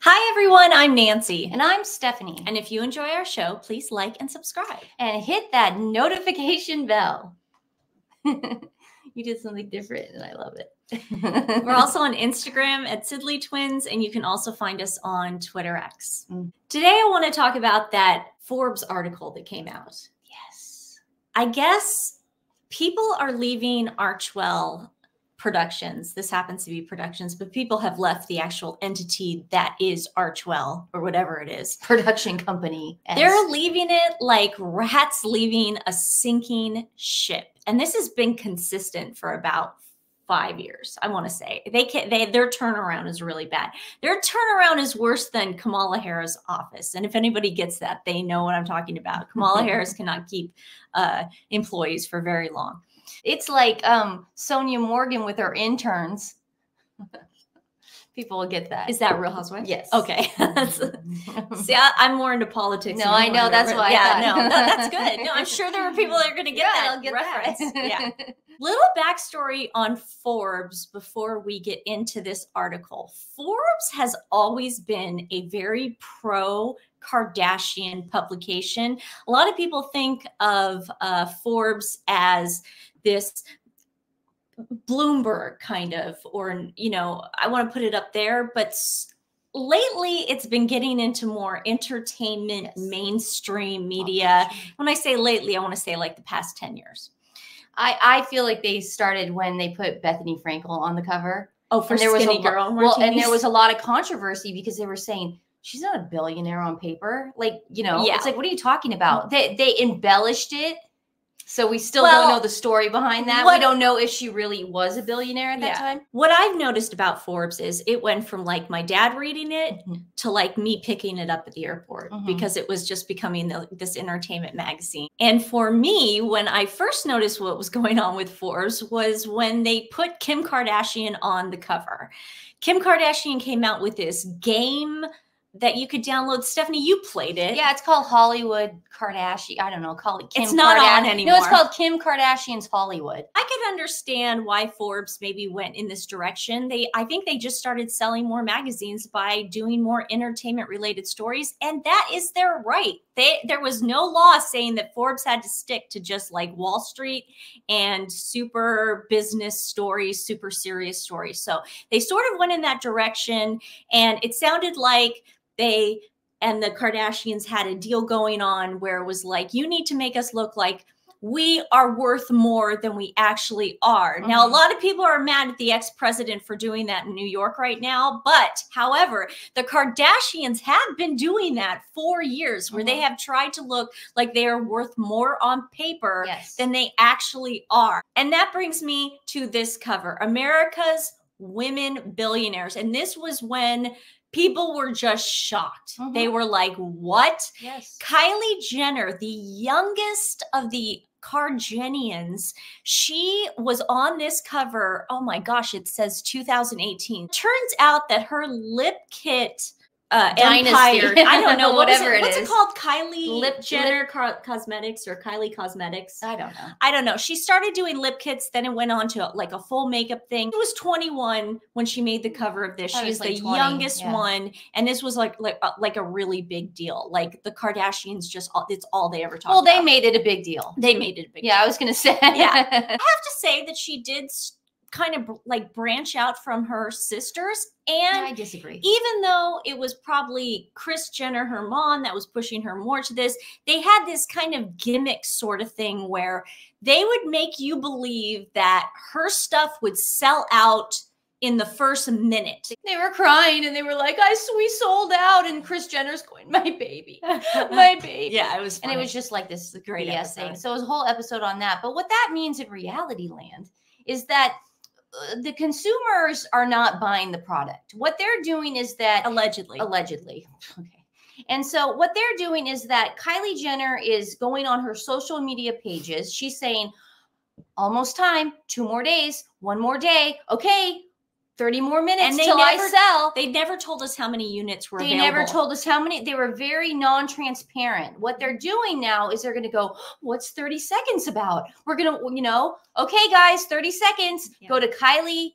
Hi, everyone. I'm Nancy. And I'm Stephanie. And if you enjoy our show, please like and subscribe. And hit that notification bell. You did something different, and I love it. We're also on Instagram at TWiN, and you can also find us on Twitter X. Today, I want to talk about that Forbes article that came out. Yes. I guess people are leaving Archwell Productions. This happens to be Productions, but people have left the actual entity that is Archwell or whatever it is. Production company. They're leaving it like rats leaving a sinking ship. And this has been consistent for about 5 years, I want to say. Their turnaround is really bad. Their turnaround is worse than Kamala Harris' office. And if anybody gets that, they know what I'm talking about. Kamala Harris cannot keep employees for very long. It's like Sonia Morgan with her interns. People will get that. Is that Real Housewives? Yes. Okay. See, I'm more into politics. No, I know. That's why. No, that's good. No, I'm sure there are people that are going to get that reference. Yeah. Little backstory on Forbes before we get into this article. Forbes has always been a very pro-Kardashian publication. A lot of people think of Forbes as this Bloomberg kind of, or, you know, I want to put it up there, but lately it's been getting into more entertainment, mainstream media. When I say lately, I want to say like the past 10 years. I feel like they started when they put Bethany Frankel on the cover. Oh, for Skinny Girl Martinis. Well, and there was a lot of controversy because they were saying, she's not a billionaire on paper. Like, you know, it's like, what are you talking about? They embellished it. So we still don't know the story behind that. We don't know if she really was a billionaire at that time. What I've noticed about Forbes is it went from like my dad reading it to like me picking it up at the airport because it was just becoming this entertainment magazine. And for me, when I first noticed what was going on with Forbes was when they put Kim Kardashian on the cover. Kim Kardashian came out with this game that you could download. Stephanie, you played it. Yeah, it's called Hollywood Kardashian. I don't know. Call it Kim. It's not on anymore. No, it's called Kim Kardashian's Hollywood. I could understand why Forbes maybe went in this direction. I think they just started selling more magazines by doing more entertainment-related stories, and that is their right. There was no law saying that Forbes had to stick to just like Wall Street and super business stories, super serious stories. So they sort of went in that direction, and it sounded like they and the Kardashians had a deal going on where it was like, you need to make us look like we are worth more than we actually are. Now, a lot of people are mad at the ex-president for doing that in New York right now. But however, the Kardashians have been doing that for years where they have tried to look like they are worth more on paper than they actually are. And that brings me to this cover, America's Women Billionaires. And this was when people were just shocked. They were like, what? Yes. Kylie Jenner, the youngest of the Kardashians, she was on this cover. Oh my gosh, it says 2018. Turns out that her lip kit empire, I don't know, whatever it is. What's it called? Kylie Jenner Cosmetics or Kylie Cosmetics? I don't know. I don't know. She started doing lip kits, then it went on to like a full makeup thing. She was 21 when she made the cover of this. She is the youngest one, and this was like a really big deal. Like the Kardashians, it's all they ever talk about. Well, they made it a big deal. They made it a big deal. Yeah, I was gonna say. Yeah, I have to say that she did kind of like branch out from her sisters. And I disagree. Even though it was probably Kris Jenner, her mom, that was pushing her more to this, they had this kind of gimmick sort of thing where they would make you believe that her stuff would sell out in the first minute. They were crying and they were like, we sold out. And Kris Jenner's going, my baby, my baby. Yeah, it was funny. And it was just like this great BS thing. So it was a whole episode on that. But what that means in reality land is that the consumers are not buying the product. What they're doing is that allegedly. Okay. And so what they're doing is that Kylie Jenner is going on her social media pages. She's saying, almost time, 2 more days, 1 more day. Okay. 30 more minutes till I sell. They never told us how many units were available. They never told us how many. They were very non-transparent. What they're doing now is they're going to go, what's 30 seconds about? We're going to, okay, guys, 30 seconds. Yeah. Go to Kylie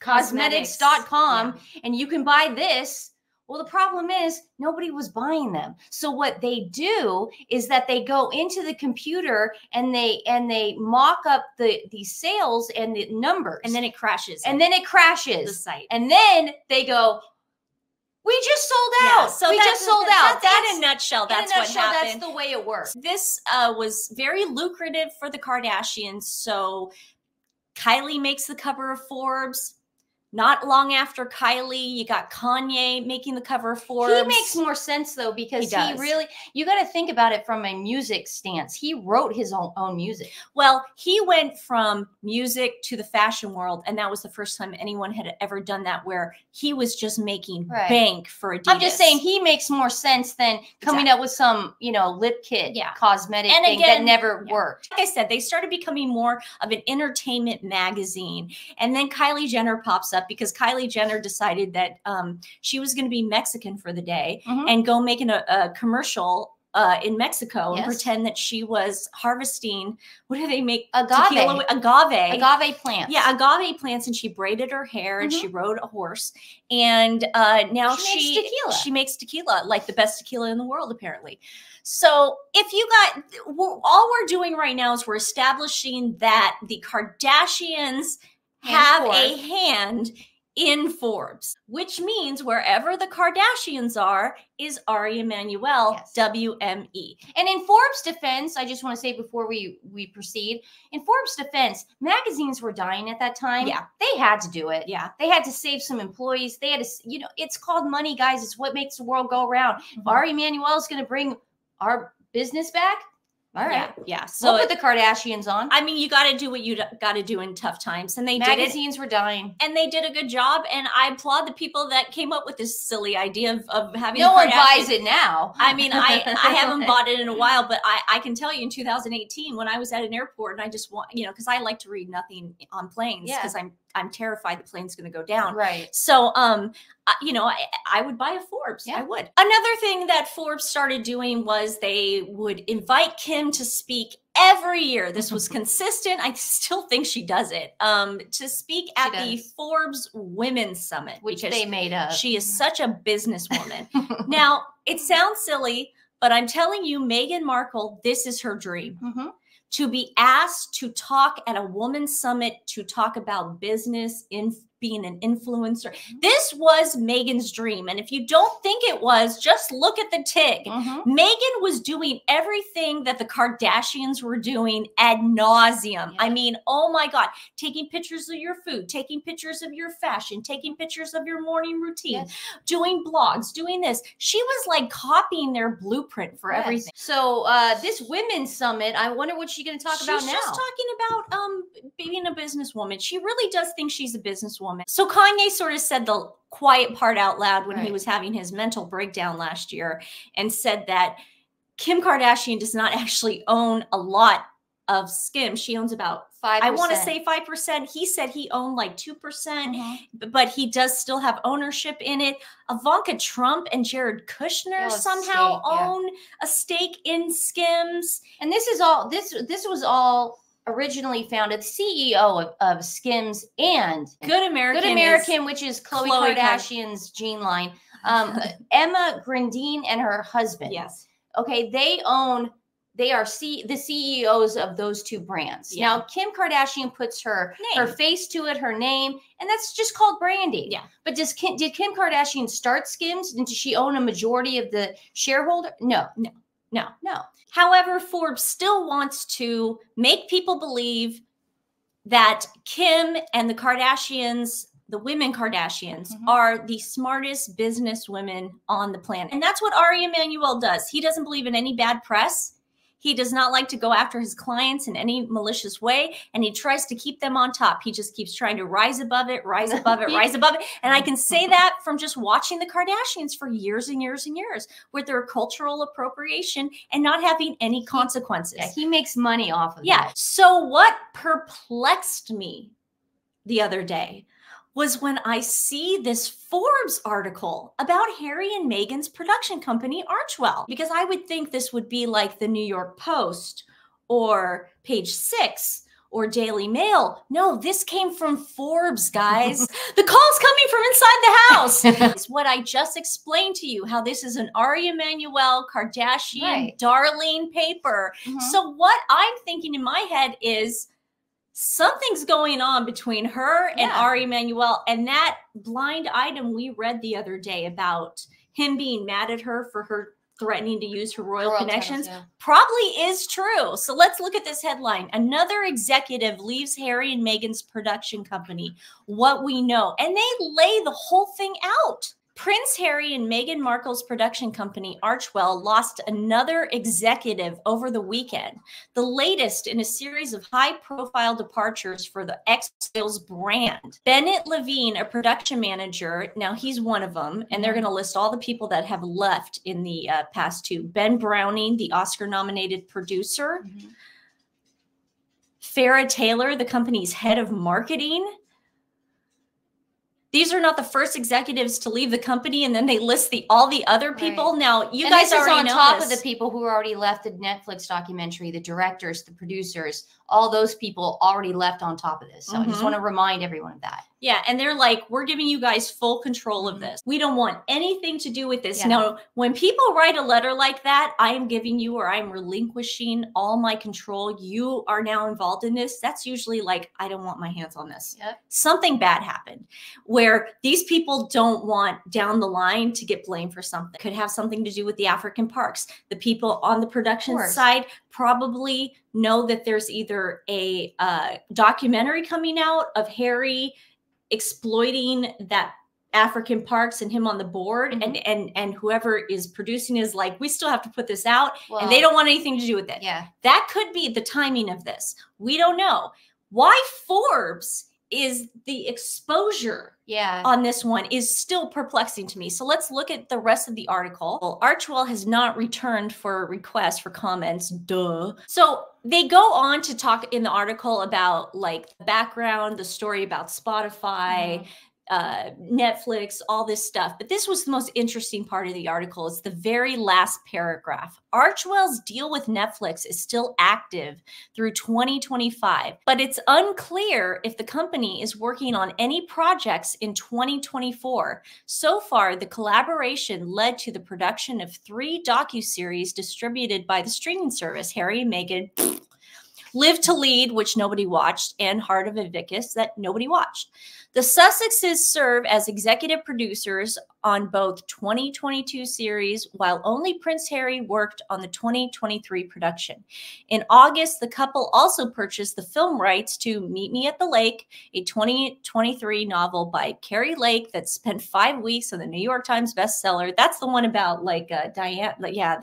cosmetics.com and you can buy this. Well, the problem is nobody was buying them. So what they do is that they go into the computer and they mock up the sales and the numbers. And then it crashes. And then it crashes the site. And then they go, we just sold out. Yeah, so we just sold out. That's in a nutshell. That's what happened. That's the way it works. This was very lucrative for the Kardashians. So Kylie makes the cover of Forbes. Not long after Kylie, you got Kanye making the cover of Forbes. He makes more sense though, because he really, you got to think about it from a music stance. He wrote his own music. Well, he went from music to the fashion world. And that was the first time anyone had ever done that, where he was just making bank for Adidas. I'm just saying he makes more sense than coming up with some, you know, lip kit cosmetic thing that never worked. Like I said, they started becoming more of an entertainment magazine. And then Kylie Jenner pops up, because Kylie Jenner decided that she was going to be Mexican for the day and go make a commercial in Mexico and pretend that she was harvesting, what do they make? Agave plants. Yeah, agave plants. And she braided her hair and she rode a horse. And now she makes tequila, like the best tequila in the world, apparently. So if you got, all we're doing right now is we're establishing that the Kardashians have a hand in Forbes, which means wherever the Kardashians are is Ari Emanuel, WME. And in Forbes' defense, I just want to say before we proceed, in Forbes' defense, magazines were dying at that time. Yeah. They had to do it. Yeah. They had to save some employees. They had to, you know, it's called money, guys. It's what makes the world go around. If Ari Emanuel is going to bring our business back, all right. Yeah. So we'll put the Kardashians on. I mean, you got to do what you got to do in tough times. And they Magazines were dying. And they did a good job. And I applaud the people that came up with this silly idea of having no one buys it now. I mean, I haven't bought it in a while, but I can tell you in 2018, when I was at an airport and I just want, you know, because I like to read nothing on planes because I'm terrified the plane's going to go down. Right. So, you know, I would buy a Forbes. Yeah. I would. Another thing that Forbes started doing was they would invite Kim to speak every year. This was consistent. I still think she does it. To speak at the Forbes Women's Summit, which they made up. She is such a businesswoman. Now, it sounds silly, but I'm telling you, Meghan Markle, this is her dream. To be asked to talk at a women's summit, to talk about business, in being an influencer. This was Meghan's dream. And if you don't think it was, just look at the TIG. Meghan was doing everything that the Kardashians were doing ad nauseum. I mean, oh my God, taking pictures of your food, taking pictures of your fashion, taking pictures of your morning routine, doing blogs, doing this. She was like copying their blueprint for everything. So this women's summit, I wonder what she's going to talk about now. She's just talking about being a businesswoman. She really does think she's a businesswoman. So Kanye sort of said the quiet part out loud when he was having his mental breakdown last year, and said that Kim Kardashian does not actually own a lot of Skims. She owns about 5%. I want to say 5%. He said he owned like 2%, but he does still have ownership in it. Ivanka Trump and Jared Kushner somehow own a stake in Skims. And this is all, this was all originally founded, CEO of Skims and Good American, which is Khloe Kardashian's jean line. Emma Grandin and her husband. Yes. Okay, they are the CEOs of those two brands. Now, Kim Kardashian puts her face to it, her name, and that's just called branding. Yeah. But did Kim Kardashian start Skims? And does she own a majority of the shareholder? No. However, Forbes still wants to make people believe that Kim and the Kardashians, the women Kardashians, are the smartest business women on the planet. And that's what Ari Emanuel does. He doesn't believe in any bad press. He does not like to go after his clients in any malicious way, and he tries to keep them on top. He just keeps trying to rise above it, rise above it, rise above it. And I can say that from just watching the Kardashians for years and years and years with their cultural appropriation and not having any consequences. He makes money off of that. So what perplexed me the other day was when I see this Forbes article about Harry and Meghan's production company, Archwell, because I would think this would be like the New York Post or Page 6 or Daily Mail. No, this came from Forbes, guys. The call's coming from inside the house. It's what I just explained to you, how this is an Ari Emanuel Kardashian darling paper. So what I'm thinking in my head is something's going on between her and Ari Emanuel, and that blind item we read the other day about him being mad at her for her threatening to use her royal connections probably is true. So let's look at this headline. Another executive leaves Harry and Meghan's production company. What we know. And they lay the whole thing out. Prince Harry and Meghan Markle's production company, Archwell, lost another executive over the weekend, the latest in a series of high-profile departures for the X-Files brand. Bennett Levine, a production manager, now he's one of them, and they're going to list all the people that have left in the past two. Ben Browning, the Oscar-nominated producer. Farrah Taylor, the company's head of marketing. These are not the first executives to leave the company, and then they list all the other people. Now, you guys already know this. On top of the people who already left the Netflix documentary, the directors, the producers, all those people already left on top of this. So I just want to remind everyone of that. Yeah, and they're like, we're giving you guys full control of this. We don't want anything to do with this. Now, when people write a letter like that, I am giving you, or I'm relinquishing all my control. You are now involved in this. That's usually like, I don't want my hands on this. Something bad happened where these people don't want down the line to get blamed for something. Could have something to do with the African parks. The people on the production side probably know that there's either a documentary coming out of Harry exploiting that African parks and him on the board, and whoever is producing is like, we still have to put this out, and they don't want anything to do with it. That could be the timing of this. We don't know. Why Forbes is the exposure on this one is still perplexing to me. So let's look at the rest of the article. Well, Archwell has not returned for requests for comments. Duh. So they go on to talk in the article about like the background, the story about Spotify, Netflix, all this stuff. But this was the most interesting part of the article. It's the very last paragraph. Archwell's deal with Netflix is still active through 2025, but it's unclear if the company is working on any projects in 2024. So far, the collaboration led to the production of 3 docuseries distributed by the streaming service, Harry and Meghan, Live to Lead, which nobody watched, and Heart of Invictus, that nobody watched. The Sussexes serve as executive producers on both 2022 series, while only Prince Harry worked on the 2023 production. In August, the couple also purchased the film rights to Meet Me at the Lake, a 2023 novel by Carrie Lake that spent 5 weeks on the New York Times bestseller. That's the one about like Diane. Like, yeah,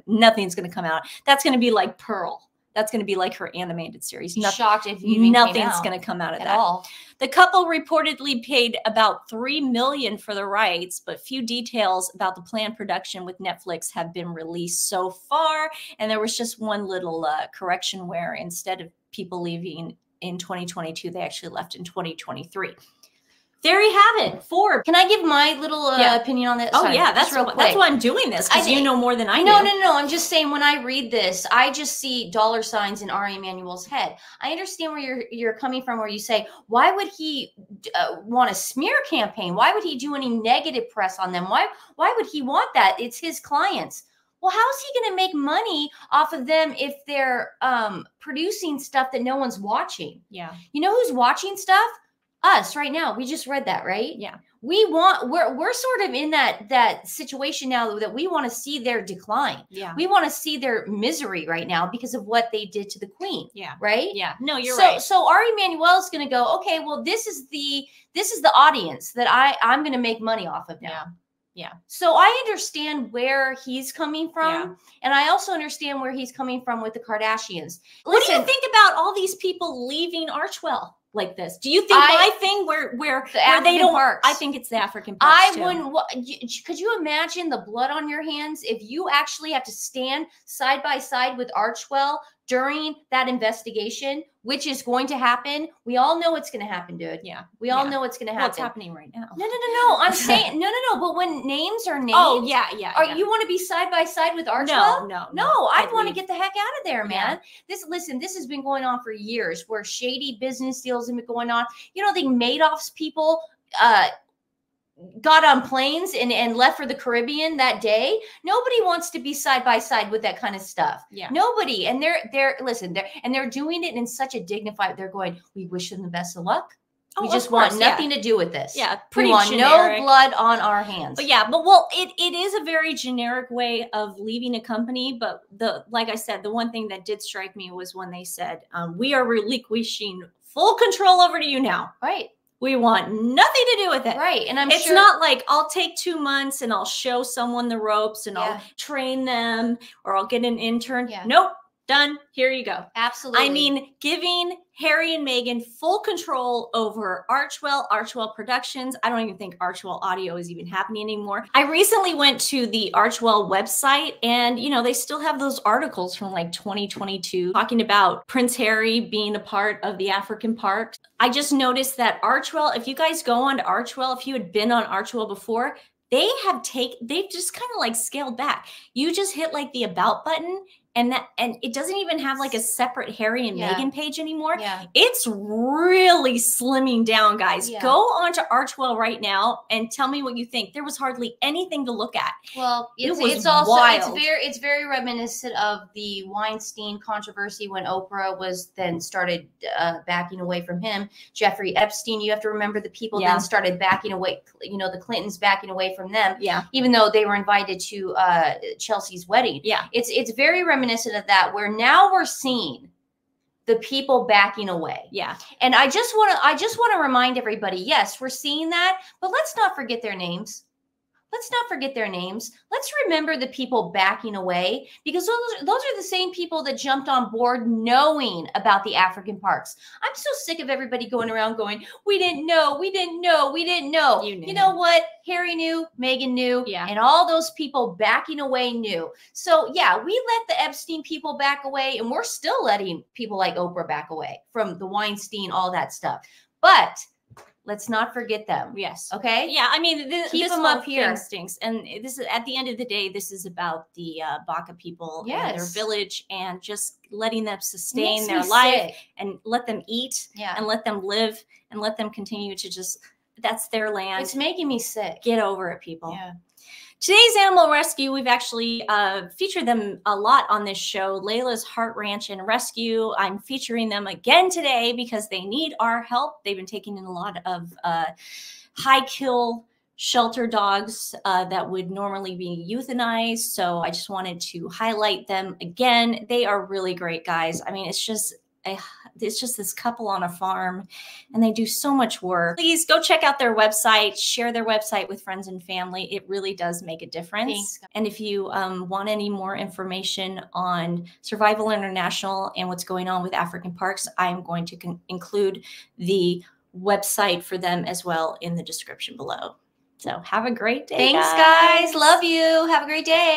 nothing's gonna come out. That's gonna be like Pearl. That's going to be like her animated series. Shocked if nothing's going to come out of that at all. The couple reportedly paid about $3 million for the rights, but few details about the planned production with Netflix have been released so far. And there was just one little correction where instead of people leaving in 2022, they actually left in 2023. There you have it. Forbes. Can I give my little opinion on this? Oh, yeah. That's why I'm doing this, because you know more than I do. No. I'm just saying, when I read this, I just see dollar signs in Ari Emanuel's head. I understand where you're coming from, where you say, why would he want a smear campaign? Why would he do any negative press on them? Why would he want that? It's his clients. Well, how is he going to make money off of them if they're producing stuff that no one's watching? Yeah. You know who's watching stuff? Us right now. We just read that, right? Yeah. We're sort of in that situation now that we want to see their decline. Yeah. We want to see their misery right now because of what they did to the Queen. Yeah. Right? Yeah. No, you're right. So Ari Emanuel is going to go, okay, well, this is the audience that I'm going to make money off of now. Yeah. Yeah. So I understand where he's coming from. And I also understand where he's coming from with the Kardashians. What do you think about all these people leaving Archwell like this? Do you think my thing where they don't work? I think it's the African parks. Could you imagine the blood on your hands if you actually have to stand side by side with Archwell during that investigation, which is going to happen. We all know it's going to happen, dude. Yeah. We all know it's going to happen. Well, it's happening right now. No. I'm saying, no. But when names are named. Oh, yeah. You want to be side by side with Archwell? No. I'd want to get the heck out of there, man. Yeah. This has been going on for years, where shady business deals have been going on. You know, the Madoff's people, got on planes and left for the Caribbean that day. Nobody wants to be side by side with that kind of stuff. Yeah. Nobody. And they're doing it in such a dignified, they're going, we wish them the best of luck. We just want nothing to do with this. Yeah. Pretty we want generic. no blood on our hands. But it is a very generic way of leaving a company. But like I said, the one thing that did strike me was when they said, we are relinquishing full control over to you now. Right. We want nothing to do with it. Right. And it's not like I'll take 2 months and I'll show someone the ropes and I'll train them or I'll get an intern. Yeah. Nope. Done. Here you go. Absolutely. I mean, giving Harry and Meghan full control over Archwell Productions. I don't even think Archwell Audio is even happening anymore. I recently went to the Archwell website and, you know, they still have those articles from like 2022 talking about Prince Harry being a part of the African parks. I just noticed that Archwell, if you guys go on to Archwell, if you had been on Archwell before, they've just kind of like scaled back. You just hit like the about button and it doesn't even have like a separate Harry and Meghan page anymore. Yeah. It's really slimming down, guys. Yeah. Go onto Archwell right now and tell me what you think. There was hardly anything to look at. Well, it's very reminiscent of the Weinstein controversy when Oprah was then started backing away from him. Jeffrey Epstein, you have to remember the people then started backing away. You know, the Clintons backing away from them. Yeah. Even though they were invited to Chelsea's wedding. Yeah. It's very reminiscent of that, where now we're seeing the people backing away. Yeah. And I just want to remind everybody, yes, we're seeing that, but let's not forget their names. Let's not forget their names. Let's remember the people backing away, because those are the same people that jumped on board knowing about the African parks. I'm so sick of everybody going around going, we didn't know. You know what? Harry knew, Meghan knew, and all those people backing away knew. So yeah, we let the Epstein people back away, and we're still letting people like Oprah back away from the Weinstein, all that stuff. But let's not forget them. Yes. Okay. Yeah. I mean, keep this them up here. Stinks. And this is, at the end of the day, this is about the Baka people and their village, and just letting them sustain their life and let them eat and let them live and let them continue to just, that's their land. It's making me sick. Get over it, people. Yeah. Today's animal rescue, we've actually featured them a lot on this show, Layla's Heart Ranch and Rescue. I'm featuring them again today because they need our help. They've been taking in a lot of high kill shelter dogs that would normally be euthanized. So I just wanted to highlight them again. They are really great guys. I mean, it's just this couple on a farm, and they do so much work. Please go check out their website, share their website with friends and family. It really does make a difference. Thanks. And if you want any more information on Survival International and what's going on with African parks, I'm going to include the website for them as well in the description below. So have a great day. Thanks, guys. Love you. Have a great day.